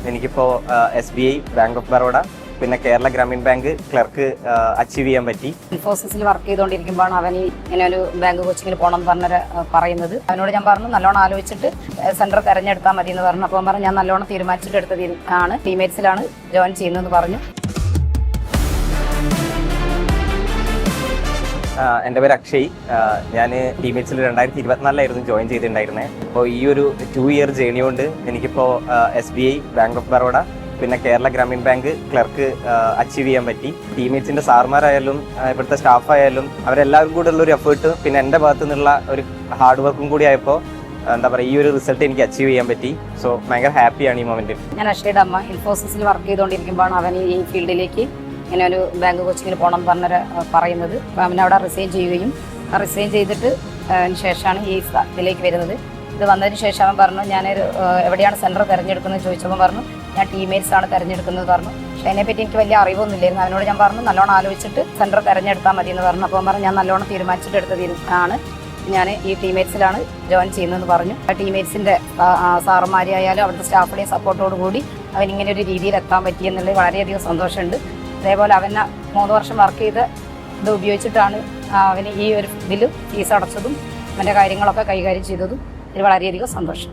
എനിക്കിപ്പോൾ SBI, bank of Baroda, പിന്നെ Kerala Grameen bank clerk achieve ചെയ്യാൻ പറ്റി. ഇൻഫോസിസിൽ വർക്ക് ചെയ്തുകൊണ്ടിരിക്കുമ്പോഴാണ് അവൻ ഇങ്ങനെ ഒരു ബാങ്ക് കോച്ചിങ്ങിന് പോകണം എന്ന് പറഞ്ഞ പറയുന്നത്. അവനോട് ഞാൻ പറഞ്ഞു നല്ലോണം ആലോചിച്ചിട്ട് സെന്റർ തിരഞ്ഞെടുത്താൽ മതി എന്ന് പറഞ്ഞു. അപ്പോൾ പറഞ്ഞു ഞാൻ നല്ലോണം തീരുമാനിച്ചിട്ട് എടുത്തതാണ് ടീമേറ്റ്സിലാണ് ജോയിൻ ചെയ്യുന്നതെന്ന് പറഞ്ഞു. എൻ്റെ പേര് അക്ഷയ്. ഞാൻ ടീമേറ്റ്സിൽ 2024 ജോയിൻ ചെയ്തിട്ടുണ്ടായിരുന്നത്. അപ്പോൾ ഈ ഒരു 2 ഇയർ ജേണി കൊണ്ട് എനിക്കിപ്പോൾ SBI, ബാങ്ക് ഓഫ് ബറോഡ, പിന്നെ Kerala Grameen bank clerk achieve ചെയ്യാൻ പറ്റി. ടീമേറ്റ്സിൻ്റെ സാർമാരായാലും ഇവിടുത്തെ സ്റ്റാഫായാലും അവരെല്ലാവരും കൂടെ ഉള്ളൊരു എഫേർട്ട്, പിന്നെ എൻ്റെ ഭാഗത്തു നിന്നുള്ള ഒരു ഹാർഡ് വർക്കും കൂടി ആയപ്പോൾ എന്താ പറയുക, ഈ ഒരു റിസൾട്ട് എനിക്ക് അച്ചീവ് ചെയ്യാൻ പറ്റി. സോ ഭയങ്കര ഹാപ്പിയാണ് ഈ മൊമെൻറ്റിൽ. ഞാൻ അക്ഷയുടെ അമ്മ. ഇൻഫോസിസിൽ വർക്ക് ചെയ്തുകൊണ്ടിരിക്കുമ്പോഴാണ് അവൻ ഈ ഫീൽഡിലേക്ക് ഇങ്ങനെ ഒരു ബാങ്ക് കോച്ചിങ്ങിന് പോകണം എന്ന് പറഞ്ഞ പറയുന്നത്. അപ്പോൾ അവനവിടെ റിസൈൻ ചെയ്യുകയും റിസൈൻ ചെയ്തിട്ട് ശേഷമാണ് ഈ ഇതിലേക്ക് വരുന്നത്. ഇത് വന്നതിന് ശേഷം അവൻ പറഞ്ഞു ഞാൻ എവിടെയാണ് സെൻറ്റർ തിരഞ്ഞെടുക്കുന്നത് ചോദിച്ചപ്പോൾ പറഞ്ഞു ഞാൻ ടീമേറ്റ്സ് ആണ് തിരഞ്ഞെടുക്കുന്നത് പറഞ്ഞു. പക്ഷേ അതിനെപ്പറ്റി എനിക്ക് വലിയ അറിവൊന്നുമില്ലായിരുന്നു. അവനോട് ഞാൻ പറഞ്ഞു നല്ലോണം ആലോചിച്ചിട്ട് സെൻറ്റർ തിരഞ്ഞെടുത്താൽ മതി എന്ന് പറഞ്ഞു. അപ്പോൾ പറഞ്ഞു ഞാൻ നല്ലോണം തീരുമാനിച്ചിട്ട് എടുത്തതാണ് ഞാൻ ഈ ടീമേറ്റ്സിലാണ് ജോയിൻ ചെയ്യുന്നതെന്ന് പറഞ്ഞു. ആ ടീമേറ്റ്സിൻ്റെ സാറന്മാരെയായാലും അവിടുത്തെ സ്റ്റാഫിൻ്റെയും സപ്പോർട്ടോട് കൂടി അവൻ ഇങ്ങനെ ഒരു രീതിയിൽ എത്താൻ പറ്റിയെന്നുള്ളത് വളരെയധികം സന്തോഷമുണ്ട്. അതേപോലെ അവനെ 3 വർഷം വർക്ക് ചെയ്ത് ഇത് ഉപയോഗിച്ചിട്ടാണ് അവന് ഈ ഒരു ഇതിൽ ഫീസ് അടച്ചതും അവൻ്റെ കാര്യങ്ങളൊക്കെ കൈകാര്യം ചെയ്തതും ഇതിൽ വളരെയധികം സന്തോഷം.